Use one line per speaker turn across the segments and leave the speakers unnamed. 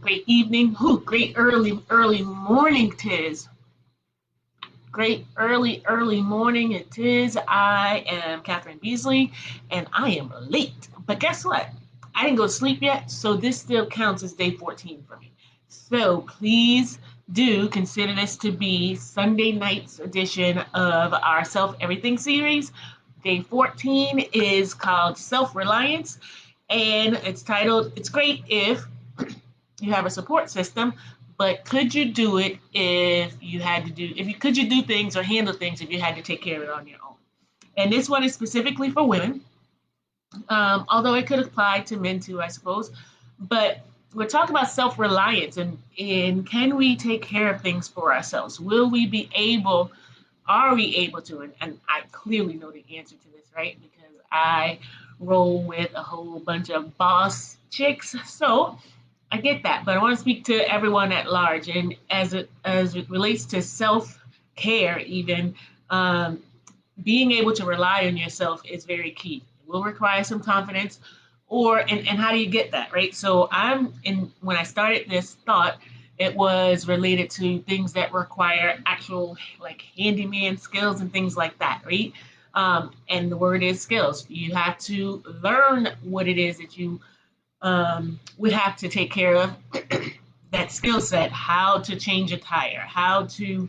great evening, great early morning tis. Great early morning it is. I am Catherine Beasley and I am late. But guess what? I didn't go to sleep yet, so this still counts as day 14 for me. So please do consider this to be Sunday night's edition of our Self Everything series. Day 14 is called Self-Reliance, and it's titled, It's Great If You Have a Support System, but could you do it could you do things or handle things if you had to take care of it on your own? And this one is specifically for women, although it could apply to men too, I suppose. But we're talking about self-reliance and can we take care of things for ourselves? Are we able to? And I clearly know the answer to this, right? Because I roll with a whole bunch of boss chicks. So I get that, but I want to speak to everyone at large. And as it relates to self-care, even being able to rely on yourself is very key. It will require some confidence, and how do you get that, right? So when I started this thought, it was related to things that require actual like handyman skills and things like that, right? And the word is skills. You have to learn what it is that you would have to take care of. That skill set, how to change a tire, how to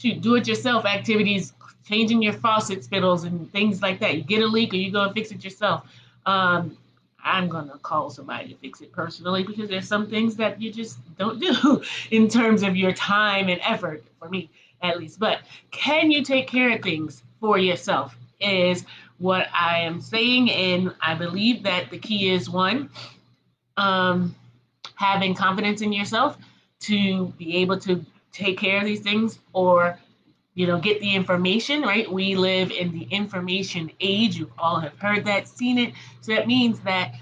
do it yourself activities, changing your faucet spittles and things like that. You get a leak or you go and fix it yourself. I'm going to call somebody to fix it personally because there's some things that you just don't do in terms of your time and effort, for me at least. But can you take care of things for yourself is what I am saying. And I believe that the key is one, having confidence in yourself to be able to take care of these things, or get the information, right? We live in the information age. You all have heard that, seen it. So that means that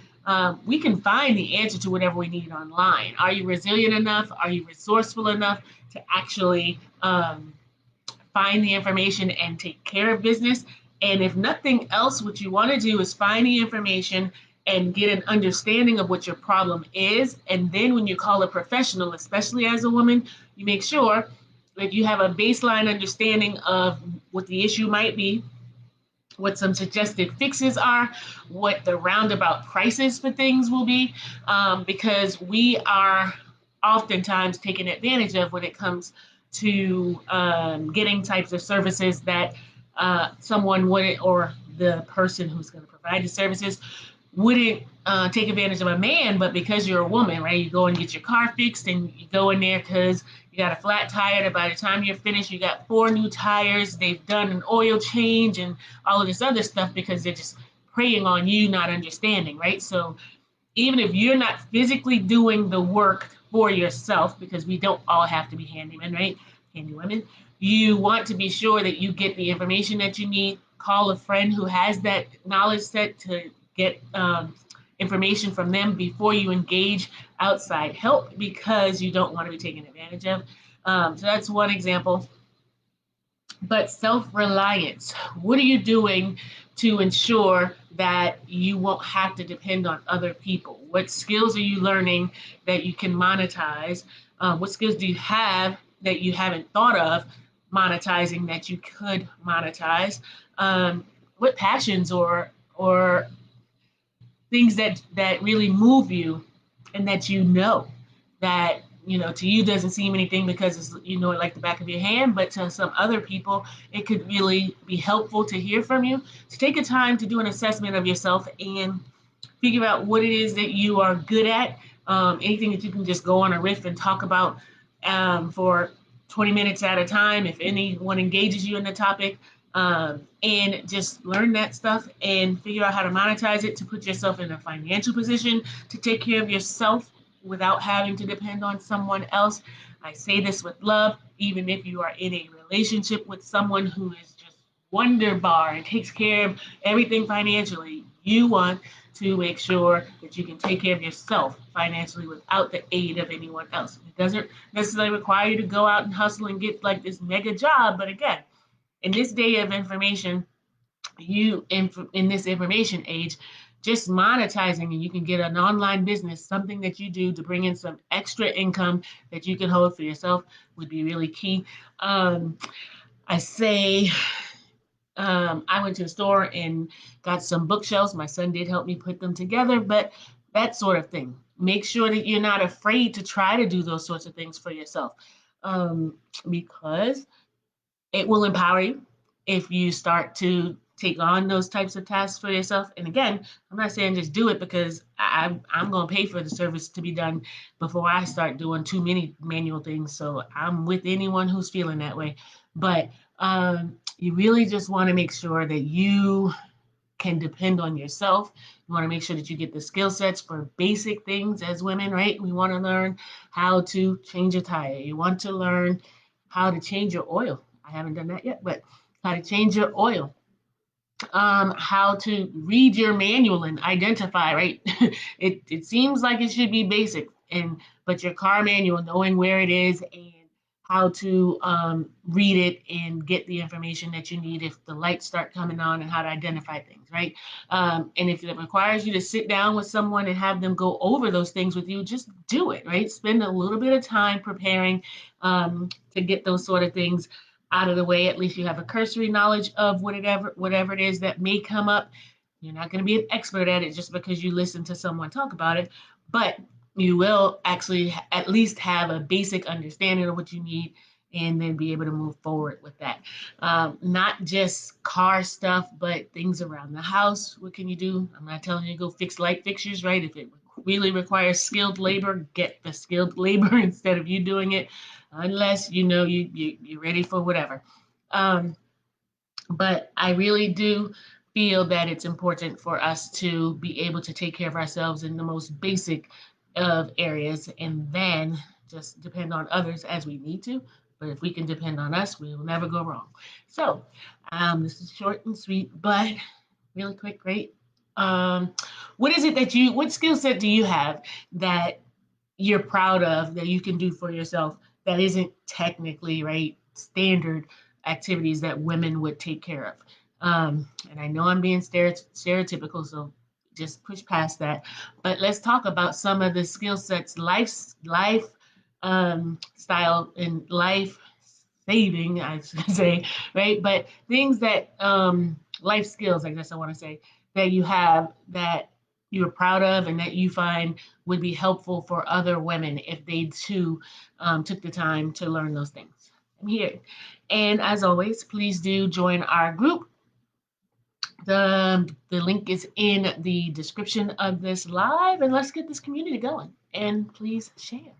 we can find the answer to whatever we need online. Are you resilient enough? Are you resourceful enough to actually find the information and take care of business? And if nothing else, what you want to do is find the information and get an understanding of what your problem is. And then when you call a professional, especially as a woman, you make sure that you have a baseline understanding of what the issue might be, what some suggested fixes are, what the roundabout prices for things will be, because we are oftentimes taken advantage of when it comes to getting types of services that someone wouldn't, or the person who's going to provide the services wouldn't take advantage of a man, but because you're a woman, right? You go and get your car fixed and you go in there because you got a flat tire, and by the time you're finished, you got 4 new tires. They've done an oil change and all of this other stuff because they're just preying on you, not understanding, right? So even if you're not physically doing the work for yourself, because we don't all have to be handymen, right? Handy women, you want to be sure that you get the information that you need. Call a friend who has that knowledge set to get information from them before you engage outside help, because you don't want to be taken advantage of. So that's one example. But self-reliance, what are you doing to ensure that you won't have to depend on other people? What skills are you learning that you can monetize? What skills do you have that you haven't thought of monetizing that you could monetize? What passions or things that really move you, and that that to you doesn't seem anything because it's it like the back of your hand, but to some other people it could really be helpful to hear from you. To take a time to do an assessment of yourself and figure out what it is that you are good at. Anything that you can just go on a riff and talk about for 20 minutes at a time, if anyone engages you in the topic. And just learn that stuff and figure out how to monetize it to put yourself in a financial position to take care of yourself without having to depend on someone else. I say this with love. Even if you are in a relationship with someone who is just wonder bar and takes care of everything financially, you want to make sure that you can take care of yourself financially without the aid of anyone else. It doesn't necessarily require you to go out and hustle and get like this mega job, but again, in this day of information, in this information age, just monetizing, and you can get an online business, something that you do to bring in some extra income that you can hold for yourself would be really key. I say I went to the store and got some bookshelves. My son did help me put them together, but that sort of thing. Make sure that you're not afraid to try to do those sorts of things for yourself, um, because it will empower you if you start to take on those types of tasks for yourself. And again, I'm not saying just do it because I'm going to pay for the service to be done before I start doing too many manual things. So I'm with anyone who's feeling that way. But you really just want to make sure that you can depend on yourself. You want to make sure that you get the skill sets for basic things as women, right? We want to learn how to change a tire. You want to learn how to change your oil. I haven't done that yet, but how to change your oil, how to read your manual and identify, right? It seems like it should be basic, but your car manual, knowing where it is and how to read it and get the information that you need if the lights start coming on, and how to identify things, right? And if it requires you to sit down with someone and have them go over those things with you, just do it, right? Spend a little bit of time preparing to get those sort of things out of the way. At least you have a cursory knowledge of whatever it is that may come up. You're not going to be an expert at it just because you listen to someone talk about it, but you will actually at least have a basic understanding of what you need, and then be able to move forward with that. Not just car stuff, but things around the house. What can you do? I'm not telling you to go fix light fixtures, right? If it really requires skilled labor, get the skilled labor instead of you doing it, unless you know you're ready for whatever. Um, but I really do feel that it's important for us to be able to take care of ourselves in the most basic of areas, and then just depend on others as we need to. But if we can depend on us, we will never go wrong. So this is short and sweet, but really quick, great. Um, what skill set do you have that you're proud of, that you can do for yourself, that isn't technically, right, standard activities that women would take care of? And I know I'm being stereotypical, so just push past that. But let's talk about some of the skill sets, life style and life saving, I should say, right? But things that life skills, I guess I want to say, that you have that you're proud of and that you find would be helpful for other women if they too took the time to learn those things. I'm here. And as always, please do join our group. The link is in the description of this live, and let's get this community going. And please share.